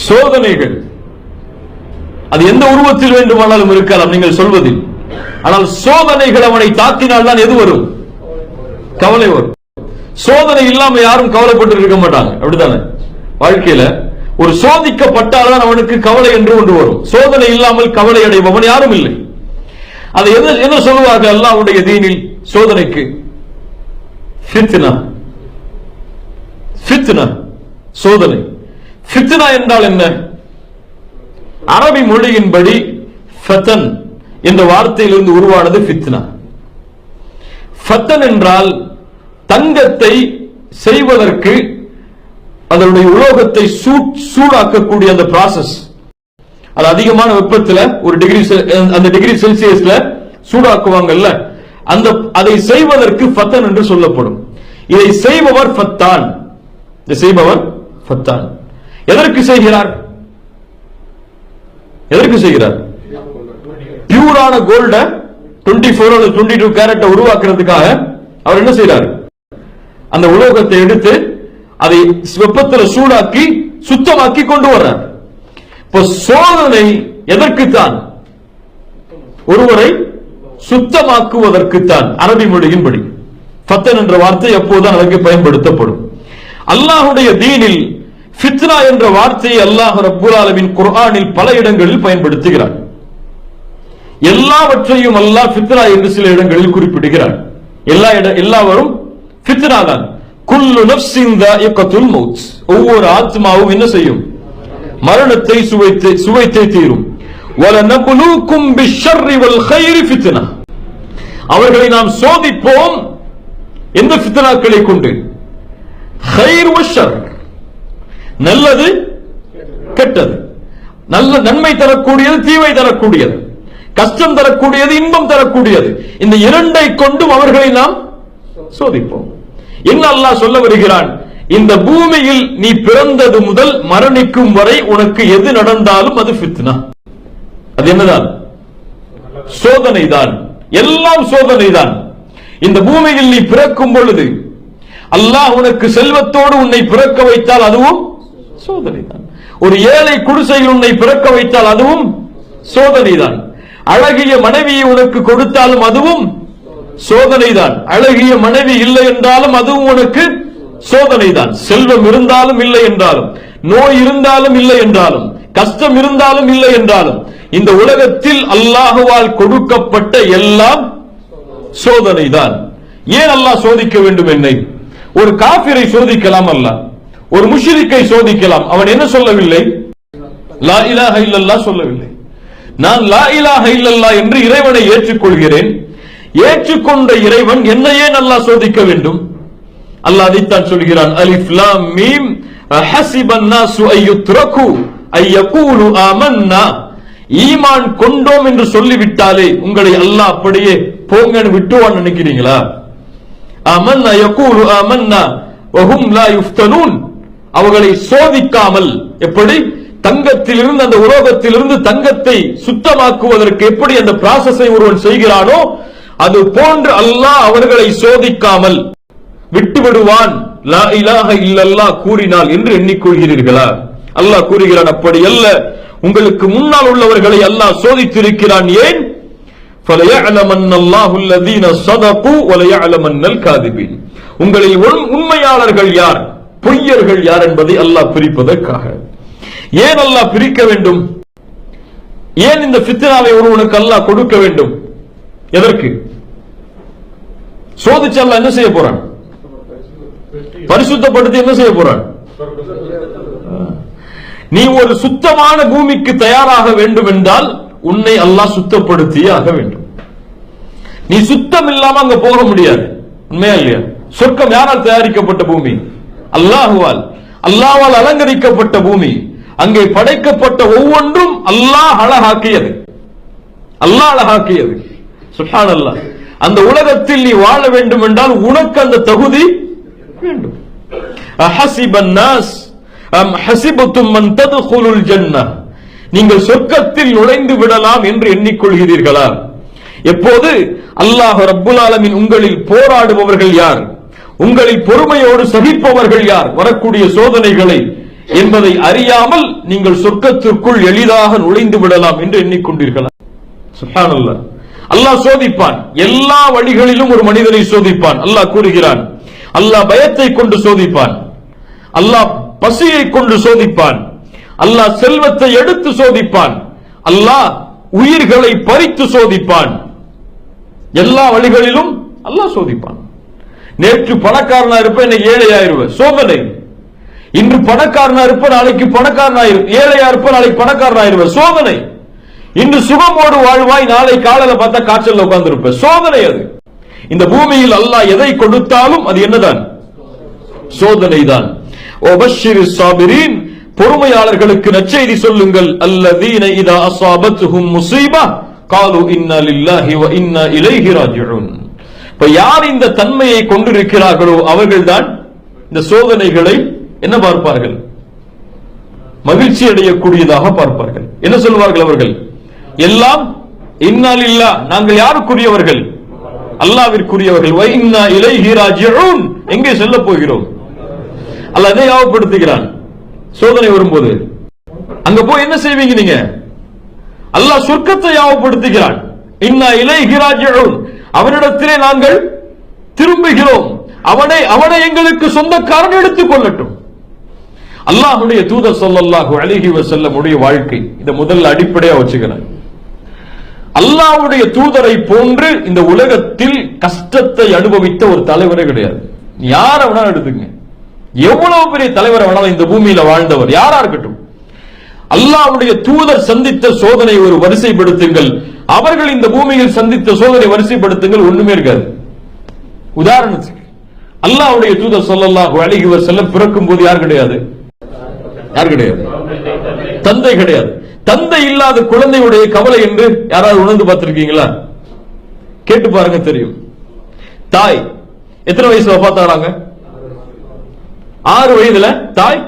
சோதனைகள் அது எந்த உருவத்தில் வேண்டுமானாலும் இருக்கலாம் நீங்கள் சொல்வதில். ஆனால் சோதனைகள் அவனை தாக்கினால் தான் எது வரும்? கவலை வரும். சோதனை இல்லாம யாரும் கவலைப்பட்டு இருக்க மாட்டாங்க, அப்படித்தானே? வாழ்க்கையில ஒரு சோதிக்கப்பட்டால்தான் அவனுக்கு கவலை என்று ஒன்று வரும். சோதனை இல்லாமல் கவலை அடைபவன் யாரும் இல்லை. அதை என்ன சொல்லுவார்கள் அல்லாஹ்வுடைய தீனில் சோதனைக்கு? ஃபித்னா. ஃபித்னா சோதனை. ஃபித்னா என்றால் என்ன? அரபி மொழியின்படி ஃபதன் என்ற வார்த்தையிலிருந்து உருவானது ஃபித்னா. ஃபதன் என்றால் தங்கத்தை செய்வதற்கு அதனுடைய உலோகத்தை சூடாக்கக்கூடிய அந்த ப்ராசஸ். அது அதிகமான வெப்பத்தில் ஒரு டிகிரி செல்சியஸ்ல சூடாக்குவாங்கல்ல, அதை செய்வதற்கு ஃபத்தன் என்று சொல்லப்படும். இதை செய்பவர் ஃபத்தான். எதற்கு செய்கிறார்? பியூரான கோல்ட 24 அல்லது 22 கேரட்டை உருவாக்குறதுக்காக அவர் என்ன செய்யறார்? அந்த உலோகத்தை எடுத்து அதை வெப்பத்தில் சூடாக்கி சுத்தமாக்கி கொண்டு வர்றார். இப்போ சோதனை எதற்குத்தான்? ஒருவரை சுத்தமாக்குவதற்குத்தான். அரபி மொழியின்படி ஃபத்தன் என்ற வார்த்தை எப்போதுதான் அதற்கு பயன்படுத்தப்படும். அல்லாஹ்வுடைய தீனில் ஃபித்னா என்ற வார்த்தையை அல்லாஹ் ரப்பல் ஆலமீன் குர்ஆனில் பல இடங்களில் பயன்படுத்துகிறார். எல்லாவற்றையும் அல்லாஹ் ஃபித்னா என்று சில இடங்களில் குறிப்பிடுகிறார். எல்லாவரும் ஃபித்னா தான். குல்லு நஃப்ஸின் தாயிகத்துல் மௌத். ஒவ்வொரு ஆத்மாவும் என்ன செய்யும்? மரணத்தை சுவைத்தே தீரும். வலனபுலூக்கும் பிஷ்ஷர்ரி வல் கைரி ஃபித்னா. அவர்களை நாம் சோதிப்போம். எந்த ஃபித்னாக்களை கொண்டு? கைர் வஷர், நல்லது கெட்டது, நல்ல நன்மை தரக்கூடியது தீமை தரக்கூடியது, கஷ்டம் தரக்கூடியது இன்பம் தரக்கூடியது, இந்த இரண்டை கொண்டும் அவர்களை நாம் சோதிப்போம். என்ன அல்லாஹ் சொல்ல வருகிறான்? இந்த பூமியில் நீ பிறந்தது முதல் மரணிக்கும் வரை உனக்கு எது நடந்தாலும் அது ஃபித்னா. அது என்னதான்? சோதனைதான். எல்லாம் சோதனைதான். இந்த பூமியில் நீ பிறக்கும் பொழுது அல்லாஹ் உனக்கு செல்வத்தோடு உன்னை பிறக்க வைத்தால் அதுவும் சோதனைதான். ஒரு ஏழை குடிசையில் உன்னை பிறக்க வைத்தால் அதுவும் சோதனைதான். அழகிய மனைவியை உனக்கு கொடுத்தாலும் அதுவும் சோதனைதான். அழகிய மனைவி இல்லை என்றாலும் அதுவும் உனக்கு சோதனைதான். செல்வம் இருந்தாலும் இல்லை என்றாலும், நோய் இருந்தாலும் இல்லை என்றாலும், கஷ்டம் இருந்தாலும் இல்லை என்றாலும், இந்த உலகத்தில் அல்லாஹ்வால் கொடுக்கப்பட்ட எல்லாம் சோதனைதான். ஏன் அல்லாஹ் சோதிக்க வேண்டும் என்னை? ஒரு காஃபிரை சோதிக்கலாம் அல்லாஹ், ஒரு முஷ்ரிக்கை சோதிக்கலாம். அவன் என்ன சொல்லவில்லை? லா இலாஹ இல்லல்லாஹ் சொல்லவில்லை. நான் லா இலாஹ இல்லல்லாஹ் என்று இறைவனை ஏற்றுக்கொள்கிறேன். ஏற்றுக்கொண்ட இறைவன் என்னை ஏன் அல்லாஹ் சோதிக்க வேண்டும்? அல்லாஹ் அதைத்தான் சொல்கிறான். அலிஃப் லாம் மீம் ஹஸிபன் நாசு அய்யுத்ரகு அய்யகூலு ஆமன்னா. ஈமான் கொண்டோம் என்று சொல்லிவிட்டாலே உங்களை அல்லாஹ் அப்படியே போங்கன்னு விட்டுவான்னு நினைக்கிறீங்களா? ஆமன்னா யகூலு ஆமன்னா வஹும் லா யுஃப்தனூன். அவர்களை சோதிக்காமல், எப்படி தங்கத்திலிருந்து அந்த உலோகத்திலிருந்து தங்கத்தை சுத்தமாக்குவதற்கு எப்படி அந்த ப்ராசஸை ஒருவன் செய்கிறானோ அது போன்று அல்லாஹ் அவர்களை சோதிக்காமல் விட்டுவிடுவான். லா இலாஹ இல்லல்லாஹ் கூறினால் என்று எண்ணிக்கொள்கிறீர்களா? அல்லாஹ் கூறுகிறான், அப்படி அல்ல. உங்களுக்கு முன்னால் உள்ளவர்களை அல்லாஹ் சோதித்திருக்கிறான். ஏன்? ஃபலயஅலமன்னல்லாஹு அல்லதீன ஸதகு வலயஅலமன்னல் காதிபீன். உங்களில் உண்மையாளர்கள் யார், பொய்யர்கள் யார் என்பதை அல்லாஹ் பிரிப்பதற்காக. ஏன் அல்லாஹ் பிரிக்க வேண்டும்? ஏன் இந்த ஃபித்னாவை ஒருவனுக்கு அல்லாஹ் கொடுக்க வேண்டும்? எதற்கு? சோதிச்சு அல்லாஹ் என்ன செய்ய போறான்? பரிசுத்தப்படுத்தி என்ன செய்ய போறான்? நீ ஒரு சுத்தமான பூமிக்கு தயாராக வேண்டும் என்றால் உன்னை அல்லாஹ் சுத்தப்படுத்தியே ஆக வேண்டும். நீ சுத்தம் இல்லாம அங்க போக முடியாது. உண்மையா இல்லையா? சொர்க்கம் யாரால் தயாரிக்கப்பட்ட பூமி? அல்லாஹுவால். அல்லாஹ்வால் அலங்கரிக்கப்பட்ட பூமி. அங்கே படைக்கப்பட்ட ஒவ்வொன்றும் அல்லாஹ் அழகாக்கியது. அல்லாஹ் அழகாக்கியது. சுப்ஹானல்லாஹ். அந்த உலகத்தில் நீ வாழ வேண்டும் என்றால் உனக்கு அந்த தகுதி வேண்டும். அஹஸிபன் நாஸ் அம் ஹஸிபதும் மன் தத்குலுல் ஜன்னஹ். நீங்கள் சொர்க்கத்தில் நுழைந்து விடலாம் என்று எண்ணிக்கொள்கிறீர்களா? எப்போது அல்லாஹ் ரப்புல் ஆலமீன் உங்களில் போராடுபவர்கள் யார், உங்களில் பொறுமையோடு சகிப்பவர்கள் யார், வரக்கூடிய சோதனைகளை என்பதை அறியாமல் நீங்கள் சொர்க்கத்திற்குள் எளிதாக நுழைந்து விடலாம் என்று எண்ணிக்கொண்டீர்களா? சுப்ஹானல்லாஹ். அல்லாஹ் சோதிப்பான், எல்லா வழிகளிலும் ஒரு மனிதனை சோதிப்பான். அல்லாஹ் கூறுகிறான், அல்லாஹ் பயத்தை கொண்டு சோதிப்பான், அல்லாஹ் பசியை கொண்டு சோதிப்பான், அல்லாஹ் செல்வத்தை எடுத்து சோதிப்பான், அல்லாஹ் உயிர்களை பறித்து சோதிப்பான். எல்லா வழிகளிலும் அல்லாஹ் சோதிப்பான். நேற்று பணக்காரனா இருப்ப இன்னைக்கு ஏழையாயிருவ, சோதனை. இன்று பணக்காரனா இருப்ப நாளைக்கு பணக்காரனாயிரு, ஏழையா இருப்ப நாளைக்கு பணக்காரனாயிருவ, சோதனை. இன்று சுகமோடு வாழ்வாய், நாளை காலையில பார்த்தா காய்ச்சல் உட்கார்ந்து இருப்ப, சோதனை. அது இந்த பூமியில் அல்லாஹ் எதை கொடுத்தாலும் அது என்னதான்? சோதனை தான். பொறுமையாளர்களுக்கு நற்செய்தி சொல்லுங்கள். அல்லதீன இதா அஸாபத்துஹும் முஸீபா காலு இன்னா லில்லாஹி வ இன்னா இலைஹி ராஜிஊன். இப்ப யார் இந்த தன்மையை கொண்டிருக்கிறார்களோ அவர்கள்தான் இந்த சோதனைகளை என்ன பார்ப்பார்கள்? மகிழ்ச்சி அடையக்கூடியதாக பார்ப்பார்கள். என்ன சொல்வார்கள் அவர்கள்? எல்லாம் இன்னா லில்லாஹ், நாங்கள் யாருக்குரியவர்கள்? அல்லாஹ்விற்குரியவர்கள். வ இன்னா இலைஹி ராஜிஊன், எங்கே செல்ல போகிறோம்? அல்லாஹ் அதை ஞாபகப்படுத்துகிறான். சோதனை வரும்போது அங்க போய் என்ன செய்வீங்க நீங்க? அல்லாஹ் சொர்க்கத்தை ஞாபகப்படுத்துகிறான். இன்னா இலைஹி ராஜிஊன், அவனிடத்திலே நாங்கள் திரும்புகிறோம், அவனை எங்களுக்கு சொந்தக்காரன் எடுத்துக் கொள்ளட்டும். அல்லாஹ்வுடைய தூதர் ஸல்லல்லாஹு அலைஹி வஸல்லம் உடைய வாழ்க்கை இத முதல்ல அடிப்படையா வச்சுக்கிறாங்க. அல்லாஹ்வுடைய தூதரை போன்று இந்த உலகத்தில் கஷ்டத்தை அனுபவித்த ஒரு தலைவரே கிடையாது. யாரை வேணாலும் எடுத்துங்க, எவ்வளவு பெரிய தலைவரை வேணாலும் இந்த பூமியில வாழ்ந்தவர் யாரா இருக்கட்டும், அல்லாஹ்வுடைய தூதர் சந்தித்த சோதனை ஒரு வரிசைப்படுத்துங்கள், அவர்கள் இந்த பூமியில் சந்தித்த சோதனை வரிசைப்படுத்துங்கள், ஒண்ணுமே இருக்காது. உதாரணத்துக்கு அல்லாஹ்வுடைய தூதர் ஸல்லல்லாஹு அலைஹி வஸல்லம் பிறக்கும் போது யார் கிடையாது? யார் கிடையாது? தந்தை கிடையாது. தந்தை இல்லாத குழந்தையுடைய கவலை என்று யாராவது உணர்ந்து பார்த்திருக்கீங்களா? கேட்டு பாருங்க, தெரியும். தாய் எத்தனை வயசுல வஃபாத்தாகிறாங்க? 6 வயதுல தாய்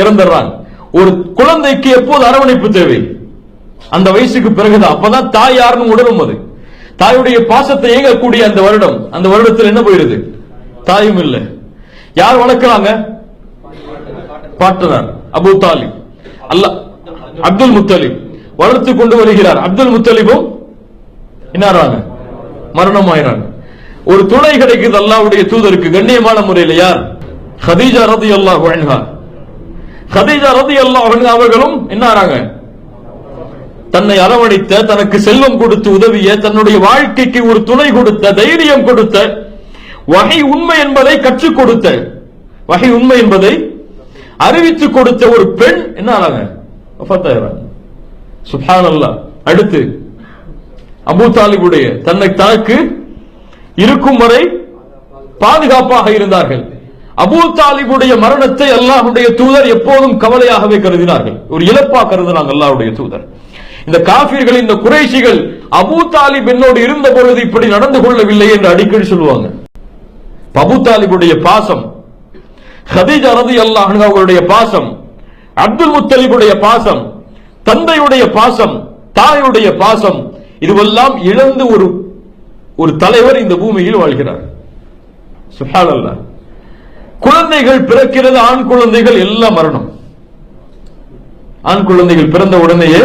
இறந்துடுறாங்க. ஒரு குழந்தைக்கு எப்போது அரவணைப்பு தேவை? அந்த வயசுக்கு பிறகுதான். அப்பதான் தாய் யாருன்னு உணரும். அது தாயுடைய பாசத்தை ஏங்கக்கூடிய அந்த வருடம், அந்த வருடத்தில் என்ன போயிருது? தாயும் இல்லை. யார் வளர்க்கிறாங்க? பாட்டனார் அபூ தாலிப், அப்துல் முத்தலிப் வளர்த்து கொண்டு வருகிறார். அப்துல் முத்தலிபும் என்ன மரணமாயிறாங்க. ஒரு துணை கிடைக்குது அல்லாஹ்வுடைய தூதருக்கு கண்ணியமான முறையில். யார்? ஹதீஜா ரலியல்லாஹு அன்ஹா. ஹதீஜா ரலியல்லாஹு அன்ஹா அவர்களும் என்ன தன்னை அரவணைத்த, தனக்கு செல்வம் கொடுத்து உதவிய, தன்னுடைய வாழ்க்கைக்கு ஒரு துணை கொடுத்த, தைரியம் கொடுத்த, வஹி உண்மை என்பதை கற்றுக் கொடுத்த, வஹி உண்மை என்பதை அறிவித்து கொடுத்த ஒரு பெண் என்ன ஆனாங்க? வஃபாத்தாயிராங்க. சுப்ஹானல்லாஹ். அடுத்து அபூ தாலிபுடைய தனக்கு இருக்கும் வரை பாதுகாப்பாக இருந்தார்கள். அபூ தாலிபுடைய மரணத்தை அல்லாஹ்வுடைய தூதர் எப்போதும் கவலையாகவே கருதினார்கள், ஒரு இழப்பா கருதினாங்க அல்லாஹ்வுடைய தூதர். இந்த காஃபிர்கள், இந்த குறைஷிகள் அபூ தாலிப் என்னோடு இருந்த பொழுது இப்படி நடந்து கொள்ளவில்லை என்று அடிக்கடி சொல்லுவாங்க. அபூ தாலிபுடைய பாசம், ஹதீஜா ரலியல்லாஹு அன்ஹா அவர்களுடைய பாசம், அப்துல் முத்தலிபுடைய பாசம், தந்தையுடைய பாசம், தாயுடைய பாசம், இதுவெல்லாம் இழந்து ஒரு தலைவர் இந்த பூமியில் வாழ்கிறார். சுப்ஹானல்லாஹ். குழந்தைகள் பிறக்கிறது, ஆண் குழந்தைகள் எல்லாம் மரணம். ஆண் குழந்தைகள் பிறந்த உடனேயே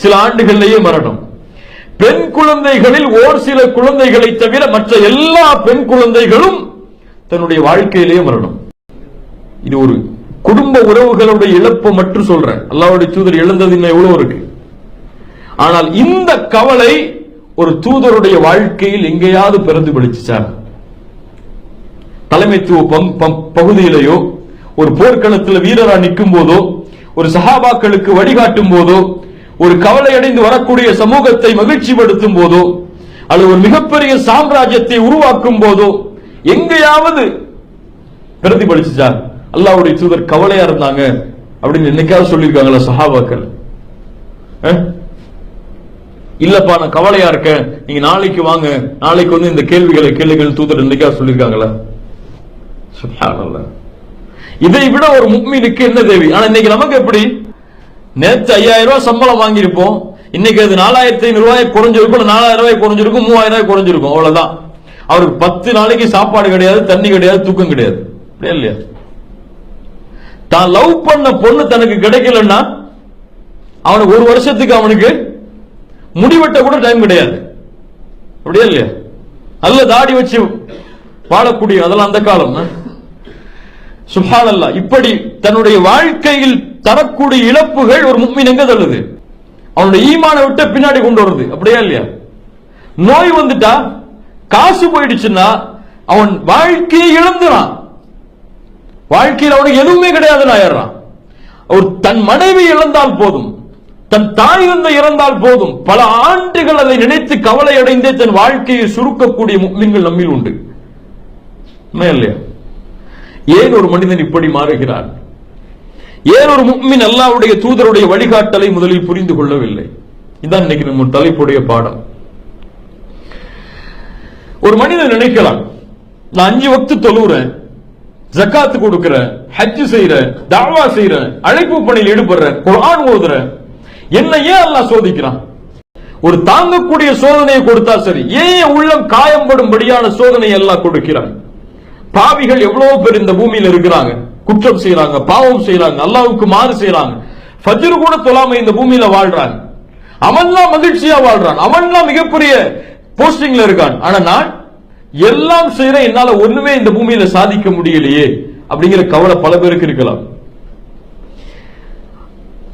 சில ஆண்டுகளிலேயே மரணம். பெண் குழந்தைகளில் ஓர் சில குழந்தைகளை தவிர மற்ற எல்லா பெண் குழந்தைகளும் தன்னுடைய வாழ்க்கையிலேயே மரணம். இது ஒரு குடும்ப உறவுகளுடைய இழப்பு மட்டும் சொல்றேன். அல்லாஹ்வுடைய தூதர் இழந்தது இன்னும் எவ்வளவு இருக்கு. ஆனால் இந்த கவலை ஒரு தூதருடைய வாழ்க்கையில் எங்கேயாவது பிறந்து பிடிச்சார்? தலைமைத்துவ பகுதியிலேயோ, ஒரு போர்க்களத்தில் வீரரா நிற்கும் போதோ, ஒரு சஹாபாக்களுக்கு வழிகாட்டும் போதோ, ஒரு கவலையடைந்து வரக்கூடிய சமூகத்தை மகிழ்ச்சிப்படுத்தும் போதோ, அல்லது ஒரு மிகப்பெரிய சாம்ராஜ்யத்தை உருவாக்கும் போதோ எங்கேயாவது பிரதிபலிச்சார்? அல்லாஹ்வுடைய தூதர் கவலையா இருந்தாங்க அப்படின்னு என்னைக்காவது சொல்லியிருக்காங்களா சஹாபாக்கள்? இல்லப்பா நான் கவலையா இருக்கேன், நீங்க நாளைக்கு வாங்க, நாளைக்கு வந்து இந்த கேள்விகளை கேளுங்கள் தூதர் என்னைக்காவது சொல்லியிருக்காங்களா? சுப்ஹானல்லாஹ். இதை விட ஒரு முஃமினுக்கு என்ன தேவை? ஆனா இன்னைக்கு நமக்கு எப்படி? நேற்று 5000 ரூபாய் சம்பளம் வாங்கியிருப்போம், இன்னைக்கு அது 4500 ரூபாய் குறைஞ்சிருக்கும், 4000 ரூபாய் குறைஞ்சிருக்கும், 3000 ரூபாய் குறைஞ்சிருக்கும், அவ்வளவுதான். அவருக்கு 10 நாளைக்கு சாப்பாடு கிடையாது, தண்ணி கிடையாது, தூக்கம் கிடையாது, இல்லையா? தான் லவ் பண்ண பொண்ணு தனக்கு கிடைக்கலன்னா அவனுக்கு ஒரு வருஷத்துக்கு அவனுக்கு முடிவெட்ட கூட டைம் கிடையாது. அப்படியே இல்லையா? நல்ல தாடி வச்சு வாழக்கூடிய அதெல்லாம் அந்த காலம். சுப்ஹானல்லாஹ். இப்படி தன்னுடைய வாழ்க்கையில் தரக்கூடிய இழப்புகள் ஒரு முஃமின் எங்க தள்ளுது? அவனுடைய ஈமானை விட்டு பின்னாடி கொண்டு வருது. அப்படியே இல்லையா? நோய் வந்துட்டா, காசு போயிடுச்சுன்னா அவன் வாழ்க்கையை இழந்துறான். வாழ்க்கையில் அவனுக்கு எதுவுமே கிடையாதுன்னு ஆயிடுறான். அவர் தன் மனைவி இழந்தால் போதும், தன் தாய் தந்தை இறந்தால் போதும், பல ஆண்டுகள் அதை நினைத்து கவலை அடைந்தே தன் வாழ்க்கையை சுருக்கக்கூடிய முஃமின்கள் நம்மில் உண்டு. இல்லையா? ஏன் ஒரு மனிதன் இப்படி மாறுகிறான்? ஏன் ஒரு முஃமின் அல்லாஹ்வுடைய தூதருடைய வழிகாட்டலை முதலில் புரிந்து கொள்ளவில்லை? இதான் இன்னைக்கு நம்ம தலைப்புடைய பாடம். ஒரு மனிதன் நினைக்கலாம், நான் 5 வக்து தொழுறேன், ஜக்காத்து கொடுக்கிறேன், ஹஜ் செய்யறேன், தஅவா செய்யறேன், அழைப்பு பணியில் ஈடுபடுறேன், குர்ஆன் ஓதுறேன், என்ன ஏன் அல்லாஹ் சோதிக்கிறான்? ஒரு தாங்கக்கூடிய சோதனையை கொடுத்தா சரி, ஏன் உள்ளம் காயம்படும்படியான சோதனை அல்லாஹ் கொடுக்கிறான்? பாவிகள் எவ்வளவு பேர் இந்த பூமியில் இருக்கிறாங்க, குற்றம் செய்யறாங்க, பாவம் செய்யறாங்க, அல்லாஹ்வுக்கு மாறு செய்யறாங்க, ஃபஜ்ர் கூட தொழாம இந்த பூமியில வாழ்றாங்க. அவன்லாம் மகிழ்ச்சியா வாழ்றான், அவன்லாம் மிகப்பெரிய போஸ்டிங்ல இருக்கான். ஆனா நான் எல்லாம் செய்யறேன், என்னால ஒண்ணுமே இந்த பூமியில சாதிக்க முடியலையே அப்படிங்கிற கவலை பல பேருக்கு இருக்கலாம்.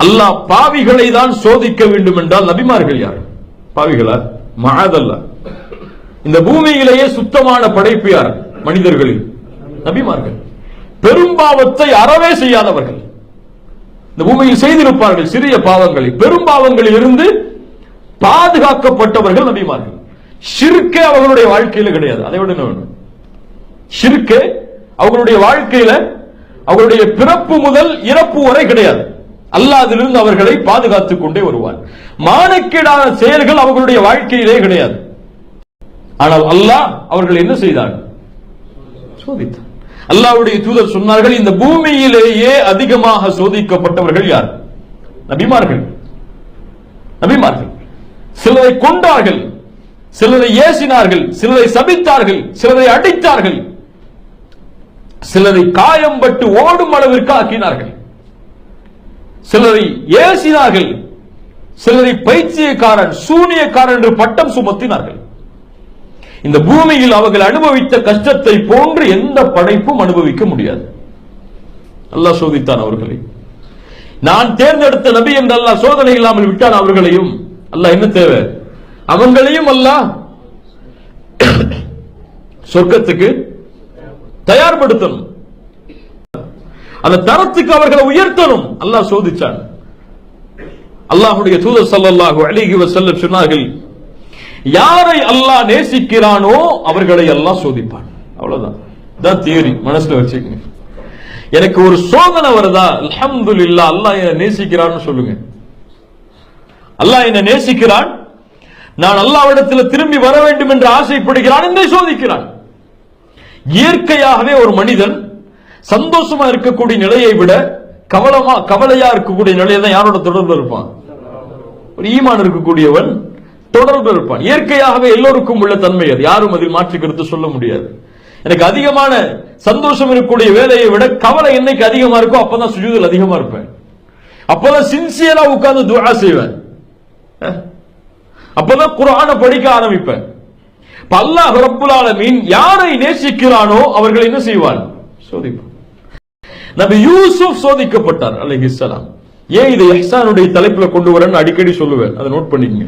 அல்லாஹ் பாவிகளை தான் சோதிக்க வேண்டும் என்றால் நபிமார்கள் யார்? பாவிகளா? மஅதல்லா. இந்த பூமியிலேயே சுத்தமான படைப்பு யார் மனிதர்களில்? நபிமார்கள். பெரும்பாவத்தை அறவே செய்யாதவர்கள் இந்த பூமியில் செய்திருப்பார்கள். சிறிய பாவங்களை, பெரும்பாவங்களில் இருந்து பாதுகாக்கப்பட்டவர்கள் நபிமார்கள். ஷிர்கே அவர்களுடைய வாழ்க்கையில கிடையாது. அதை விட என்ன வேணும்? ஷிர்கே அவர்களுடைய வாழ்க்கையில, அவர்களுடைய பிறப்பு முதல் இறப்பு வரை கிடையாது. அல்லாஹ் அதிலிருந்து அவர்களை பாதுகாத்துக் கொண்டே வருவார். மானக்கேடான செயல்கள் அவர்களுடைய வாழ்க்கையிலே கிடையாது. ஆனால் அல்லாஹ் அவர்கள் என்ன செய்தார்? சோதித்தார். அல்லாஹ்வுடைய தூதர் சொன்னார்கள், இந்த பூமியிலேயே அதிகமாக சோதிக்கப்பட்டவர்கள் யார்? நபிமார்கள். நபிமார்கள். சிலரை கொண்டார்கள், சிலரை ஏசினார்கள், சிலரை சபித்தார்கள், சிலரை அடித்தார்கள், சிலரை காயம்பட்டு ஓடும் அளவிற்கு ஆக்கினார்கள், சிலரை ஏசினார்கள், சிலரை பைத்தியக்காரன், சூனியக்காரன் என்று பட்டம் சுமத்தினார்கள். இந்த பூமியில் அவர்கள் அனுபவித்த கஷ்டத்தை போன்று எந்த படைப்பும் அனுபவிக்க முடியாது. அல்லாஹ் சோதித்தான் அவர்களை. நான் தேர்ந்தெடுத்த நபி என்று அல்லாஹ் சோதனை இல்லாமல் விட்டான் அவர்களையும். அல்லாஹ் என்ன தேவை? அவங்களையும் அல்லாஹ் சொர்க்கத்துக்கு தயார்படுத்தணும், அந்த தரத்துக்கு அவர்களை உயர்த்தணும். அல்லாஹ் சோதிச்சான். அல்லாஹ்வுடைய தூதர் ஸல்லல்லாஹு அலைஹி வஸல்லம் சொன்னார்கள், யாரை அல்லாஹ் நேசிக்கிறானோ அவர்களை அல்லாஹ் சோதிப்பான். அவ்வளவுதான். இதான் தியரி, மனசுல வச்சுக்கங்க. எனக்கு ஒரு சோதனை வருதா, அல்ஹம்துலில்லாஹ் அல்லாஹ் என்னை நேசிக்கிறான்னு சொல்லுங்க. அல்லாஹ் என்னை நேசிக்கிறான், நான் அல்லாஹ்விடத்தில் திரும்பி வர வேண்டும் என்று ஆசைப்படுகிறான், என்னை சோதிக்கிறான். இயற்கையாகவே ஒரு மனிதன் சந்தோஷமா இருக்கக்கூடிய நிலையை விட கவலையா இருக்கக்கூடிய நிலையை தான் யாரோட தொடர்பு இருப்பான்? ஒரு ஈமான் இருக்கக்கூடியவன் தொடர்பு இருப்பான். இயற்கையாகவே எல்லோருக்கும் உள்ள தன்மை அது, யாரும் அதில் மாற்று கருத்து சொல்ல முடியாது. எனக்கு அதிகமான சந்தோஷம் இருக்கக்கூடிய வேலையை விட கவலை என்னைக்கு அதிகமா இருக்கோ அப்பதான் சுஜூதில் அதிகமா இருப்பேன், அப்பதான் சின்சியரா உட்கார்ந்து துஆ செய்வேன், அப்பதான் குர்ஆனை படிக்க ஆரம்பிப்பேன். அல்லாஹ் ரப்புல் ஆலமீன் யாரை நேசிக்கிறானோ அவர்களை என்ன செய்வான்? சோதிப்பான். நபி யூசுப் சோதிக்கப்பட்டார் அலைஹிஸ்ஸலாம். ஏன் இதை இஹ்சானுடைய தலைப்புல கொண்டு வரேன்னு அடிக்கடி சொல்லுவேன், அதை நோட் பண்ணிக்கங்க.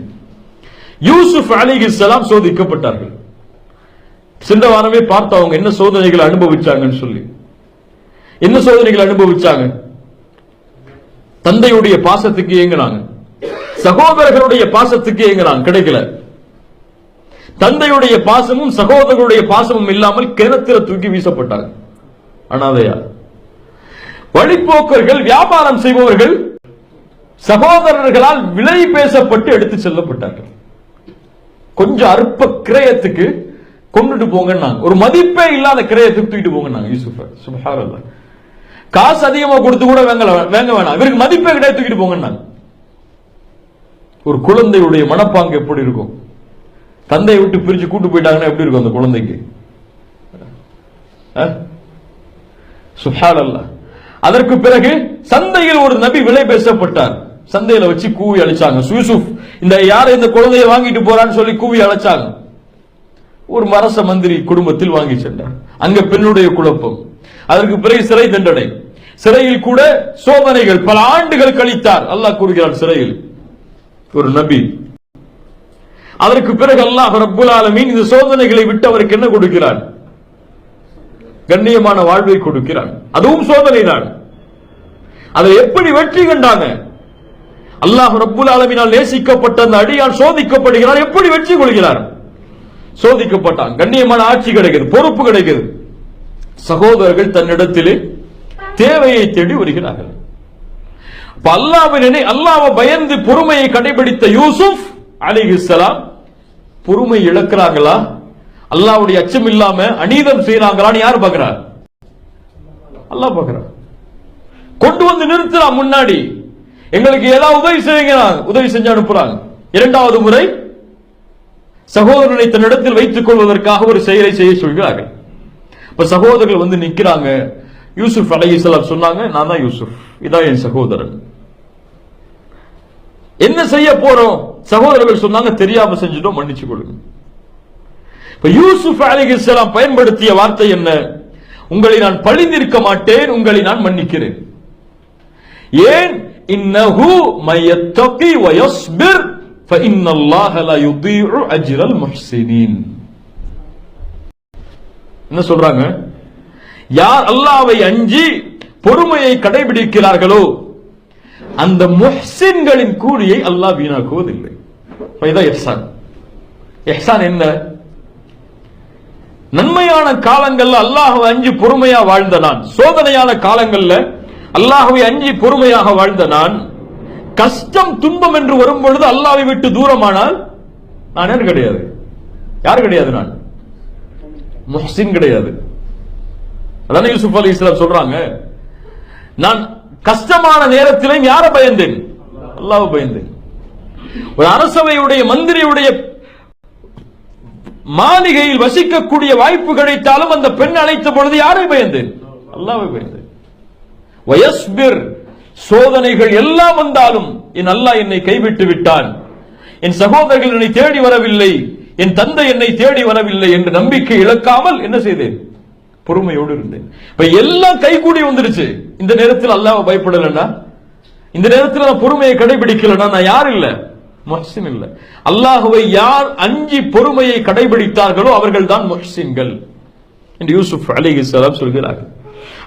யூசுப் அலைஹிஸ்ஸலாம் சோதிக்கப்பட்டார்கள். சென்ற வாரமே பார்த்து அவங்க என்ன சோதனைகளை அனுபவிச்சாங்கன்னு சொல்லி. என்ன சோதனைகளை அனுபவிச்சாங்க? தந்தையுடைய பாசத்துக்கு ஏங்கினாங்க, சகோதரர்களுடைய பாசத்துக்கு ஏங்கினாங்க, கிடைக்கல. தந்தையுடைய பாசமும் சகோதரர்களுடைய பாசமும் இல்லாமல் கிணத்துல தூக்கி வீசப்பட்டாங்க, அனாதையா. வழிப்போக்கர்கள், வியாபாரம் செய்பவர்கள் சகோதரர்களால் விலை பேசப்பட்டு எடுத்து செல்லப்பட்டார்கள். கொஞ்சம் அற்ப கிரயத்துக்கு கொண்டுட்டு போங்கன்னாங்க, ஒரு மதிப்பே இல்லாத கிரயத்துக்கு தூக்கிட்டு போங்கன்னாங்க யூசுஃப. சுப்ஹானல்லாஹ். காசு அதிகமா கொடுத்து கூட வேங்க வேணாம், இவருக்கு மதிப்பே கிடையாது, தூக்கிட்டு போங்கன்னாங்க. ஒரு குழந்தையுடைய மனப்பாங்கு எப்படி இருக்கும்? தந்தையை விட்டு பிரிச்சு கூட்டு போயிட்டாங்கன்னா எப்படி இருக்கும் அந்த குழந்தைக்கு? சுப்ஹானல்லாஹ். அதற்கு பிறகு சந்தையில் ஒரு நபி விலை பேசப்பட்டார். சந்தையில வச்சு கூவி அழைச்சாங்க. யூசுப் இந்த யார இந்த குழந்தையை வாங்கிட்டு போறான்னு சொல்லி கூவி அழைச்சாங்க. ஒரு அரச மந்திரி குடும்பத்தில் வாங்கி சென்றார். அங்க பெண்ணுடைய குழப்பம். அதற்கு பிறகு சிறை தண்டனை. சிறையில் கூட சோதனைகள், பல ஆண்டுகள் கழித்தார். அல்லாஹ் கூறுகிறார் சிறையில் ஒரு நபி. அதற்கு பிறகு அல்லாஹ் ரப்புல் ஆலமீன் இந்த சோதனைகளை விட்டு அவருக்கு என்ன கொடுக்கிறார்? கண்ணியமான வாழ்வை கொடுக்கிறார். அதுவும் சோதனை தான். அதை எப்படி வெற்றி கண்டாங்க? அல்லாஹ் ரப்புல் ஆலமீனால் நேசிக்கப்பட்ட அந்த அடியான் சோதிக்கப்படுகிறார். எப்படி வெற்றி கொள்கிறார்? சோதிக்கப்பட்டான். கண்ணியமான ஆட்சி கிடைக்கிறது, பொறுப்பு கிடைக்கிறது. சகோதரர்கள் தன்னிடத்திலே தேவையை தேடி வருகிறார்கள். அல்லாஹ்வை பயந்து பொறுமையை கடைபிடித்த யூசுப் அலைஹிஸ்ஸலாம் பொறுமை இழக்கிறாங்களா, அல்லாஹ்வுடைய அச்சம் இல்லாம அநீதம் செய்யறாங்களான்னு யார் பார்க்கிறார்? அல்லாஹ் பார்க்கிறார். கொண்டு வந்து நிறுத்துறான் முன்னாடி. எங்களுக்கு ஏதாவது உதவி செய்யுங்க, உதவி செஞ்சு அனுப்புறாங்க. இரண்டாவது முறை சகோதரனை தன்னிடத்தில் வைத்துக் கொள்வதற்காக ஒரு செயலை செய்ய சொல்கிறார்கள். இப்ப சகோதரர்கள் வந்து நிக்கிறாங்க. யூசுப் அலைஹிஸ்ஸலாம் சொன்னாங்க, நான் தான் யூசுப், இதான் என் சகோதரன். என்ன செய்ய போறோம்? சகோதரர்கள் சொன்னாங்க, தெரியாம செஞ்சுட்டோம், மன்னிச்சு கொடுங்க. இப்ப யூசுப் அலைஹிஸ்ஸலாம் பயன்படுத்திய வார்த்தை என்ன? உங்களை நான் பழிந்திருக்க மாட்டேன், உங்களை நான் மன்னிக்கிறேன். ஏன்? இன்னஹு மயத்தகி வயஸ்பிர் ஃபஇன்னல்லாஹ லா யுதீஉ அஜ்ரல் முஹ்ஸினீன். என்ன சொல்றாங்க? யார் அல்லாஹ்வை அஞ்சி பொறுமையை கடைபிடிக்கிறார்களோ அந்த முஹ்ஸின்களின் கூலியை அல்லாஹ் வீணாக்குவதில்லை. இதுதான் இஹ்சான். இஹ்சான் என்ன? நன்மையான காலங்கள்ல அல்லாஹ்வை அஞ்சி பொறுமையா வாழ்ந்த நான், சோதனையான காலங்கள்ல அல்லாஹ்வை அஞ்சி பொறுமையாக வாழ்ந்த நான், கஷ்டம் துன்பம் என்று வரும் பொழுது அல்லாஹ்வை விட்டு தூரமானால் நான் யார் கிடையாது? யார் கிடையாது? நான் முஹ்ஸின் கிடையாது. அதான யூசுப் அலைஹிஸ்ஸலாம் சொல்றாங்க, நான் கஷ்டமான நேரத்திலும் யாரை பயந்தேன்? அல்லாஹ்வை பயந்தேன். ஒரு அரசவையுடைய மந்திரியுடைய மாளிகையில் வசிக்கக்கூடிய வாய்ப்பு கிடைத்தாலும் அந்த பெண் அழைத்த பொழுது யாரை பயந்தேன்? அல்லாஹ்வை பயந்தேன். வயஸ்பிர், சோதனைகள் எல்லாம் வந்தாலும் என் அல்லாஹ் என்னை கைவிட்டு விட்டான், என் சகோதரர்கள் என்னை தேடி வரவில்லை, என் தந்தை என்னை தேடி வரவில்லை என்று நம்பிக்கை இழக்காமல் என்ன செய்தேன்? பொறுமையோடு இருந்தேன். இப்ப எல்லாம் கைகூடி வந்துருச்சு. இந்த நேரத்தில் அல்லாஹ்வை பயப்படலன்னா, இந்த நேரத்தில் நான் பொறுமையை கடைபிடிக்கலன்னா நான் யார் இல்ல? முஹ்ஸின் இல்ல. அல்லாஹ்வை யார் அஞ்சி பொறுமையை கடைபிடித்தார்களோ அவர்கள் தான் முஹ்ஸின்கள் என்று யூசுப் அலைஹிஸ்ஸலாம் சொல்கிறார்கள்.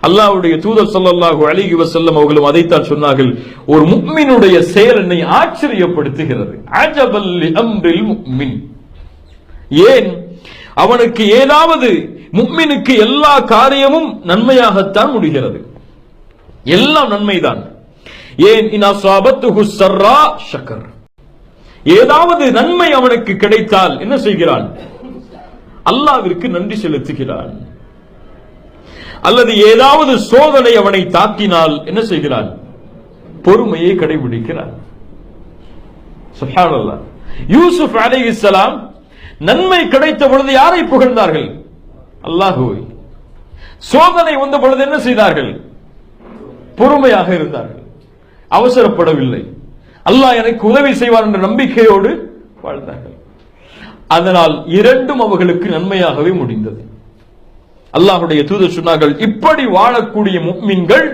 அல்லாஹ்வுடைய தூதர் ஸல்லல்லாஹு அலைஹி வஸல்லம் அவர்களும் அதைத்தான் சொன்னார்கள். ஒரு முஃமினுடைய செயல் என்னை ஆச்சரியப்படுத்துகிறது. அஜபல் லி அம்ரில் முஃமின். ஏன்? அவனுக்கு ஏதாவது, முஃமினுக்கு எல்லா காரியமும் நன்மையாகத்தான் முடிகிறது, எல்லாம் நன்மைதான். ஏன்? இன் அஸாபத்துஹு ஸர்ரா ஷக்கர். ஏதாவது நன்மை அவனுக்கு கிடைத்தால் என்ன செய்கிறான்? அல்லாஹ்விற்கு நன்றி செலுத்துகிறான். அல்லது ஏதாவது சோதனை அவனை தாக்கினால் என்ன செய்கிறான்? பொறுமையை கடைபிடிக்கிறான். சுப்ஹானல்லாஹ். யூசுப் அலைஹிஸ்ஸலாம் நன்மை கிடைத்த பொழுது யாரை புகழ்ந்தார்கள்? அல்லாஹ்வை. சோதனை வந்த பொழுது என்ன செய்தார்கள்? பொறுமையாக இருந்தார்கள், அவசரப்படவில்லை. அல்லாஹ் எனக்கு உதவி செய்வார் என்ற நம்பிக்கையோடு வாழ்ந்தார்கள். அதனால் இரண்டும் அவர்களுக்கு நன்மையாகவே முடிந்தது. அல்லாஹ்வுடைய தூதர் சொன்னார்கள், இப்படி வாழக்கூடிய முஃமின்கள்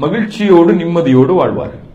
மகிழ்ச்சியோடு நிம்மதியோடு வாழ்வார்கள்.